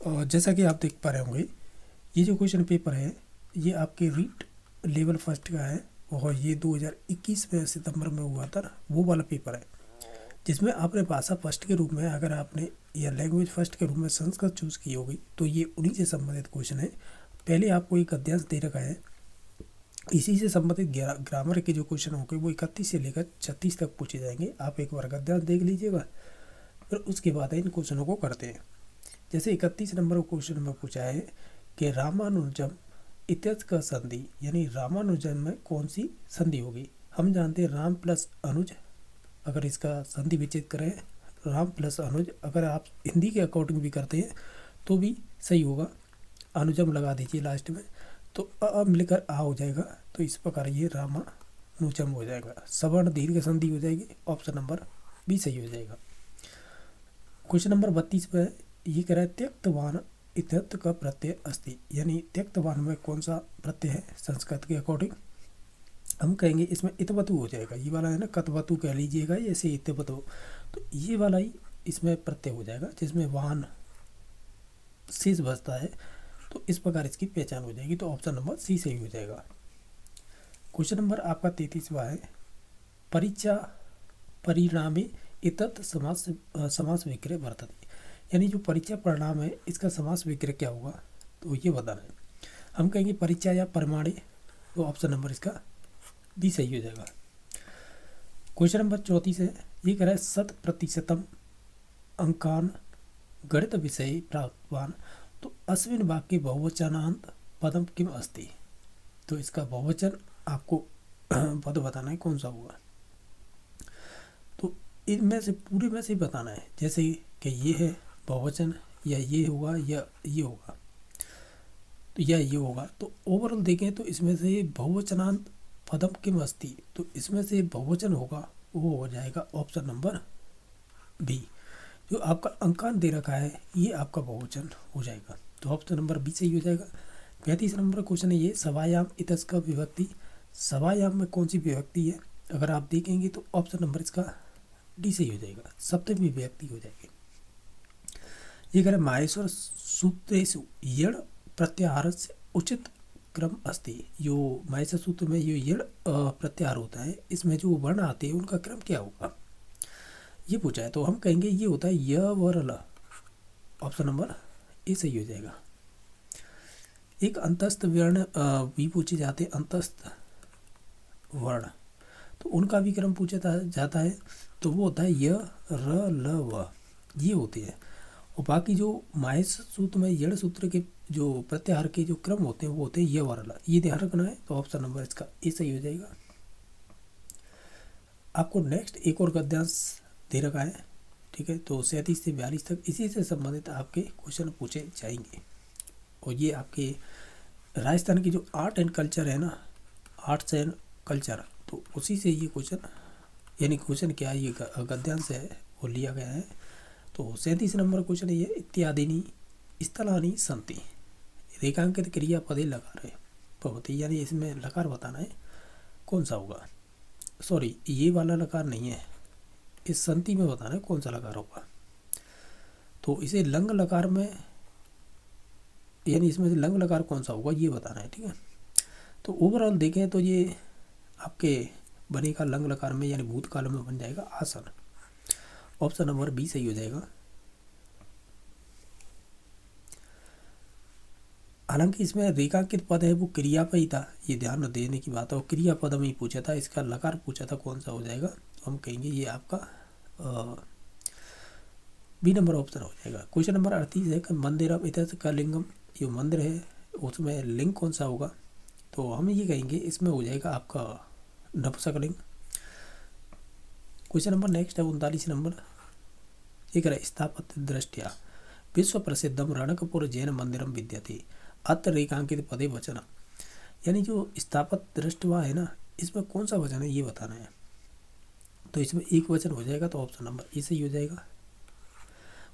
जैसा कि आप देख पा रहे होंगे, ये जो क्वेश्चन पेपर है ये आपके रीट लेवल फर्स्ट का है और ये 2021 में सितंबर में हुआ था, वो वाला पेपर है जिसमें आपने भाषा फर्स्ट के रूप में अगर आपने या लैंग्वेज फर्स्ट के रूप में संस्कृत चूज़ की होगी तो ये उन्हीं से संबंधित क्वेश्चन है। पहले आपको एक अध्याय दे रखा है, इसी से संबंधित ग्रामर के जो क्वेश्चन होंगे वो 31 से लेकर 36 तक पूछे जाएंगे। आप एक बार अध्याय देख लीजिएगा, फिर उसके बाद इन क्वेश्चनों को करते हैं। जैसे 31 नंबर क्वेश्चन में पूछा है कि रामानुजम इत्यर्थ का संधि, यानी रामानुजम में कौन सी संधि होगी। हम जानते हैं राम प्लस अनुज, अगर इसका संधि विच्छेद करें राम प्लस अनुज, अगर आप हिंदी के अकॉर्डिंग भी करते हैं तो भी सही होगा, अनुजम लगा दीजिए लास्ट में तो मिलकर आ हो जाएगा। तो इस प्रकार ये रामानुजम हो जाएगा, सवर्ण दीर्घ संधि हो जाएगी, ऑप्शन नंबर बी सही हो जाएगा। क्वेश्चन नंबर 32 पे ये कह रहा है त्यक्तवान इत्यर्थ का प्रत्यय अस्ति, यानी त्यक्तवान में कौन सा प्रत्यय है संस्कृत के अकॉर्डिंग। हम कहेंगे इसमें इतवतु हो जाएगा, ये वाला है ना, कतवतु कह लीजिएगा, ऐसे इतवतु, तो ये वाला ही इसमें प्रत्यय हो जाएगा जिसमें वाहन शेष बचता है, तो इस प्रकार इसकी पहचान हो जाएगी। तो ऑप्शन नंबर सी सही हो जाएगा। क्वेश्चन नंबर आपका 33वां है, परीक्षा परिणामे इतत समास विग्रह वर्तते, यानी जो परीक्षा परिणाम है इसका समास विग्रह क्या होगा, तो ये बताना है। हम कहेंगे परीक्षा या परमाणे, तो ऑप्शन नंबर इसका बी सही हो जाएगा। क्वेश्चन नंबर 34 है, ये कह रहा है 100% अंकान गणित विषय प्राप्तवान, तो अस्मिन् वाक्ये बहुवचनांत पदम किम अस्ति, तो इसका बहुवचन आपको पद बताना है कौन सा होगा। तो इनमें से पूरे में से बताना है, जैसे कि ये है बहुवचन या ये होगा या ये होगा, तो या ये होगा। तो ओवरऑल देखें तो इसमें से बहुवचनांत पदम किम अस्ति, तो इसमें से बहुवचन होगा वो हो जाएगा ऑप्शन नंबर बी। जो आपका अंकान दे रखा है ये आपका बहुवचन हो जाएगा, तो ऑप्शन नंबर बी सही हो जाएगा। 35 नंबर क्वेश्चन है ये, सवायाम इतस का विभक्ति, सवायाम में कौन सी विभक्ति है, अगर आप देखेंगे तो ऑप्शन नंबर इसका डी सही हो जाएगा, सप्तमी विभक्ति हो जाएगी। ये कह रहे माहेश्वर सूत्रेषु यण प्रत्याहार से उचित क्रम अस्ति, जो माहेश्वर सूत्र में ये यण प्रत्याहार होता है इसमें जो वर्ण आते हैं उनका क्रम क्या होगा, ये पूछा है। तो हम कहेंगे ये होता है य वर ल, ऑप्शन नंबर ए सही हो जाएगा। एक अंतस्थ वर्ण भी पूछे जाते हैं, अंतस्थ वर्ण, तो उनका भी क्रम पूछा जाता है, तो वो होता है य र ल व, ये होते हैं। और बाकी जो माहेश सूत्र में यण सूत्र के जो प्रत्याहार के जो क्रम होते हैं वो होते हैं य वर ल, ये ध्यान रखना है। तो ऑप्शन नंबर इसका ए सही हो जाएगा। आपको नेक्स्ट एक और गद्यांश दे रखा है, ठीक है, तो 37 से 42 तक इसी से संबंधित आपके क्वेश्चन पूछे जाएंगे। और ये आपके राजस्थान की जो आर्ट एंड कल्चर है ना, आर्ट्स एंड कल्चर, तो उसी से ये क्वेश्चन, यानी क्वेश्चन क्या है, ये गद्यांश है वो लिया गया है। तो 37 नंबर क्वेश्चन है ये, इत्यादिनी स्थलानी संति, रेखांकित क्रियापदे लकार भवति, यानी इसमें लकार बताना है कौन सा होगा। सॉरी, ये वाला लकार नहीं है, इस संति में बताना है कौन सा लकार होगा। तो इसे लंग लकार में, यानी इसमें से लंग लकार कौन सा होगा ये बताना है, ठीक है। तो ओवरऑल देखें तो ये आपके बनेगा लंग लकार में, यानी भूतकाल में बन जाएगा आसन, ऑप्शन नंबर बी सही हो जाएगा। हालांकि इसमें रेखांकित पद है वो क्रिया पर ही था, ये ध्यान देने की बात है, और क्रिया पद में ही पूछा था, इसका लकार पूछा था कौन सा हो जाएगा, तो हम कहेंगे ये आपका बी नंबर ऑप्शन हो जाएगा। क्वेश्चन नंबर 38 है कि मंदिरम इत्यर्थ का लिंगम, ये मंदिर है उसमें लिंग कौन सा होगा, तो हम ये कहेंगे इसमें हो जाएगा आपका नपुंसकलिंग। क्वेश्चन नंबर नेक्स्ट है 39 नंबर, एक स्थापत्य दृष्टिया विश्व प्रसिद्धम रणकपुर जैन मंदिरम विद्यते अत्र रेखांकित पदे वचन, यानी जो स्थापत्य दृष्टवा है ना, इसमें कौन सा वचन है ये बताना है। तो इसमें एक वचन हो जाएगा, तो ऑप्शन नंबर ए सही हो जाएगा।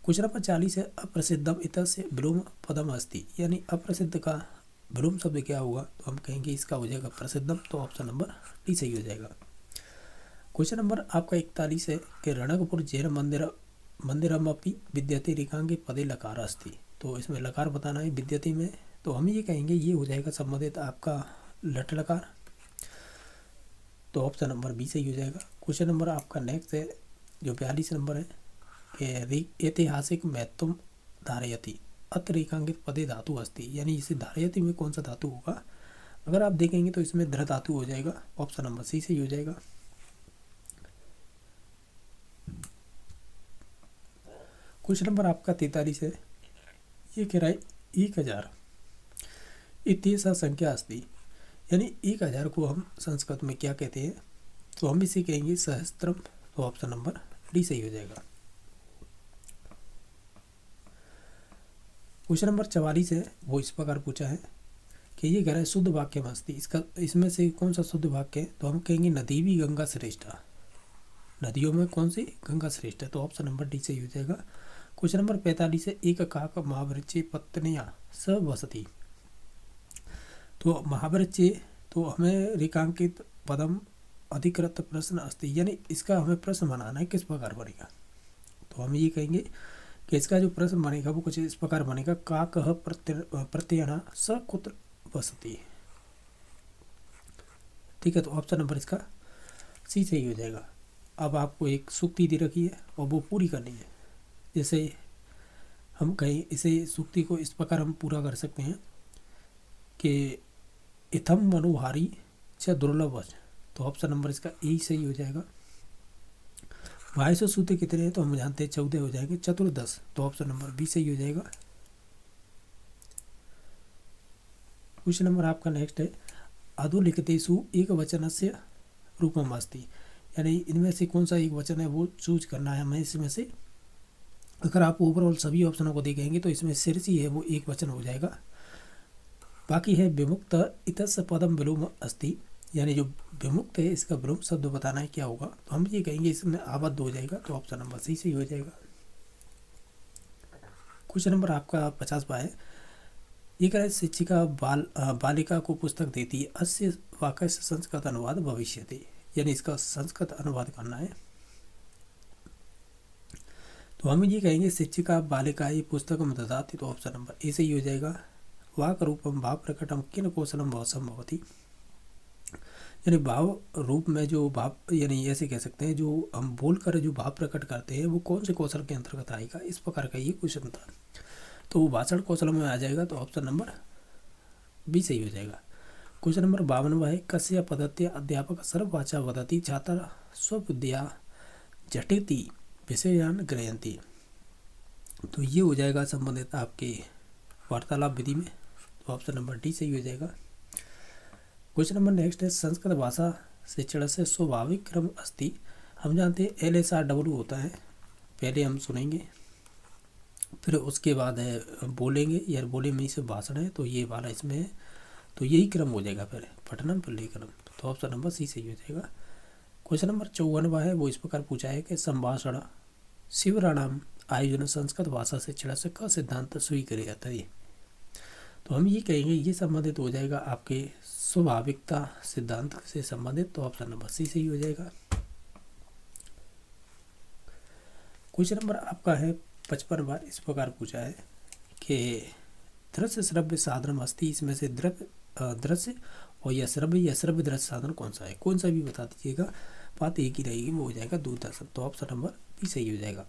क्वेश्चन नंबर 40 है, अप्रसिद्धम इतस्य विलोम पदम अस्ति, यानी अप्रसिद्ध का विलोम शब्द क्या होगा, तो हम कहेंगे इसका हो जाएगा प्रसिद्धम, तो ऑप्शन नंबर डी सही हो जाएगा। क्वेश्चन नंबर आपका 41 है कि रणकपुर जैन मंदिरमपि विद्यते रेखांकित पदे लकार अस्ति, तो इसमें लकार बताना है विद्यते में, तो हम ये कहेंगे ये हो जाएगा संबंधित आपका लट लकार। तो ऑप्शन नंबर बी सही हो जाएगा। क्वेश्चन नंबर आपका नेक्स्ट है जो 42 नंबर है कि ऐतिहासिक महत्व धारयति अत्र रेखांकित पदे धातु अस्ति, यानी इसे धारयति में कौन सा धातु होगा, अगर आप देखेंगे तो इसमें धृ धातु हो जाएगा। ऑप्शन नंबर सी सही हो जाएगा। क्वेश्चन नंबर आपका 43 है, ये कह रहा है 1000 इत्येषा संख्या अस्ति, यानी 1000 को हम संस्कृत में क्या कहते हैं, तो हम इसे कहेंगे सहस्त्रम। तो ऑप्शन नंबर डी सही हो जाएगा। क्वेश्चन नंबर 44 है, वो इस प्रकार पूछा है कि ये कह रहा है शुद्ध वाक्य मस्ती, इसका इसमें से कौन सा शुद्ध वाक्य है, तो हम कहेंगे नदी भी गंगा श्रेष्ठ, नदियों में कौन सी गंगा श्रेष्ठ है। तो ऑप्शन नंबर डी सही हो जाएगा। क्वेश्चन नंबर 45 है, एक काक महावृक्षे पत्निया स वसती, तो महावृक्षे तो हमें रेखांकित पदम अधिकृत प्रश्न अस्ति, यानी इसका हमें प्रश्न बनाना है, किस प्रकार बनेगा, तो हम ये कहेंगे कि इसका जो प्रश्न बनेगा वो कुछ इस प्रकार बनेगा, का कह प्रत्ययना स कुत्र वसती। ठीक है, तो ऑप्शन नंबर इसका सी सही हो जाएगा। अब आपको एक सूक्ति दे रखी है और वो पूरी करनी है। जैसे हम कहें इसे सूक्ति को इस प्रकार हम पूरा कर सकते हैं कि इथम मनोहारी च दुर्लभ, तो ऑप्शन नंबर इसका ए सही हो जाएगा। 2200 सूत्र कितने हैं, तो हम जानते हैं 14 हो जाएंगे, चतुर्दश, तो ऑप्शन नंबर बी सही हो जाएगा। क्वेश्चन नंबर आपका नेक्स्ट है, अधोलिखितेषु एक वचनस्य रूपम अस्ति, यानी इनमें से कौन सा एक वचन है वो चूज करना है हमें। इसमें से अगर आप ओवरऑल सभी ऑप्शनों को देखेंगे तो इसमें शीर्षी है वो एक वचन हो जाएगा। बाकी है विमुक्त इतस्य पदम विलोम अस्ति, यानी जो विमुक्त है इसका विलोम शब्द बताना है क्या होगा, तो हम ये कहेंगे इसमें आबद्ध हो जाएगा। तो ऑप्शन नंबर सी सही हो जाएगा। क्वेश्चन नंबर आपका 50वां है, ये कह रहा है शिक्षिका बालिका को पुस्तक देती है, अस्य वाक्य से संस्कृत अनुवाद भविष्यति, यानी इसका संस्कृत अनुवाद करना है। तो हम ये कहेंगे शिक्षिका बालिका ये पुस्तकम ददाति, तो ऑप्शन नंबर ए सही हो जाएगा। वाक रूपम भाव प्रकटम किन कौशलम भवसम भवति, यानी भाव रूप में जो भाव, यानी ऐसे कह सकते हैं जो हम बोल कर जो भाव प्रकट करते हैं वो कौन से कौशल के अंतर्गत आएगा, इस प्रकार का ये क्वेश्चन था। तो वो भाषण कौशल में आ जाएगा, तो ऑप्शन नंबर बी सही हो जाएगा। क्वेश्चन नंबर 52 है, कस्य पद्धत्या अध्यापक सर्ववाचा वदति छात्र स्वविद्या झटिति विषयान ग्रहयन्ति, तो ये हो जाएगा संबंधित आपके वार्तालाप विधि में, तो ऑप्शन नंबर डी सही हो जाएगा। क्वेश्चन नंबर नेक्स्ट है, संस्कृत भाषा शिक्षण से स्वाभाविक क्रम अस्ति, हम जानते हैं LSRW होता है, पहले हम सुनेंगे फिर उसके बाद है बोलेंगे, या बोले में से भाषण है, तो ये वाला इसमें है, तो यही क्रम हो जाएगा, फिर पठनम फिर लेखनम, तो ऑप्शन नंबर सी सही हो जाएगा। क्वेश्चन नंबर 54 है, वो इस प्रकार पूछा है कि संभाषण शिवराणाम आयोजन संस्कृत भाषा शिक्षण से का सिद्धांत स्वीकार्य जाता है, तो हम ये कहेंगे ये संबंधित हो जाएगा आपके स्वाभाविकता सिद्धांत से संबंधित, तो ऑप्शन नंबर सी सही हो जाएगा। क्वेश्चन नंबर आपका है 55 इस प्रकार पूछा है कि दृश्य श्रव्य साधन अस्ति, इसमें से दृश्य और या श्रव्य दृश्य साधन कौन सा है, कौन सा भी बता दीजिएगा, बात एक ही रहेगी, वो हो जाएगा दूरदर्शन, तो ऑप्शन नंबर बी सही हो जाएगा।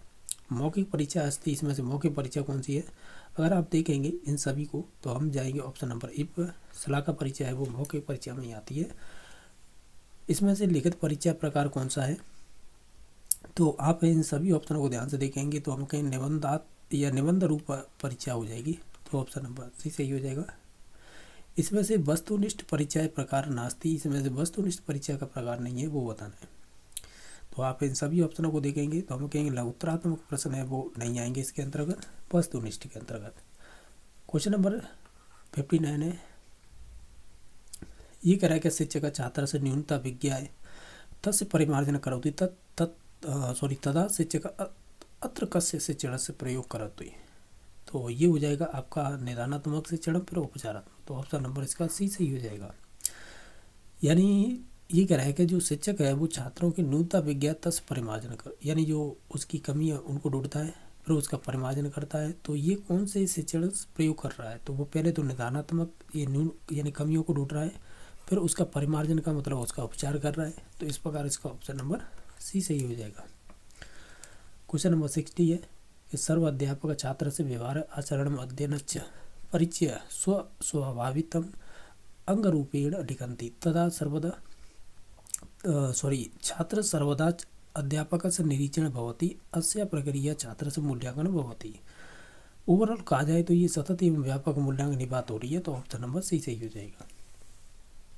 मौखिक परीक्षा अस्ति, इसमें से मौखिक परीक्षा कौन सी है, अगर आप देखेंगे इन सभी को तो हम जाएंगे ऑप्शन नंबर ए पर, सलाह का परीक्षा है वो मौखिक परीक्षा में ही आती है। इसमें से लिखित परीक्षा प्रकार कौन सा है, तो आप इन सभी ऑप्शनों को ध्यान से देखेंगे तो हम कहीं निबंधात या निबंध रूप परीक्षा हो जाएगी, तो ऑप्शन नंबर सी सही हो जाएगा। इसमें से वस्तुनिष्ठ परीक्षा प्रकार नास्ति, इसमें से वस्तुनिष्ठ परीक्षा का प्रकार नहीं है वो बताना है, तो आप इन सभी ऑप्शनों को देखेंगे तो हम कहेंगे उत्तरात्मक प्रश्न है वो नहीं आएंगे इसके अंतर्गत, वस्तुनिष्ठ के अंतर्गत। क्वेश्चन नंबर 59 है, ये कह रहा है कि शिक्षक छात्र से न्यूनता विज्ञा है तस्य परिमार्जन करोति तदा शिक्षक अत्र कस्य शिक्षण से प्रयोग करती, तो ये हो जाएगा आपका निदानात्मक शिक्षण फिर उपचारात्मक, तो ऑप्शन नंबर इसका सी सही हो जाएगा। यानी ये कह रहा है कि जो शिक्षक है वो छात्रों की न्यूनता विज्ञा तस्य परिमार्जन कर, यानी जो उसकी कमी है उनको ढूंढता है फिर उसका परिमार्जन करता है। तो ये कौन से शिक्षण प्रयोग कर रहा है, तो वो पहले तो निदानात्मक ये न्यून यानी कमियों को ढूंढ रहा है, फिर उसका परिमार्जन का मतलब उसका उपचार कर रहा है। तो इस प्रकार इसका ऑप्शन नंबर सी सही हो जाएगा। क्वेश्चन नंबर 60 है कि सर्व अध्यापक छात्र से व्यवहार आचरण अध्ययन परिचय स्वभावितम अंगरूपेण लिखन्ति तदा सर्वदा छात्र सर्वदा अध्यापकस्य निरीक्षण भवति अस्य प्रक्रिया छात्रस्य मूल्यांकन भवति। ओवरऑल कहा जाए तो ये सतत एवं व्यापक मूल्यांकन की बात हो रही है, तो ऑप्शन नंबर सी सही हो जाएगा।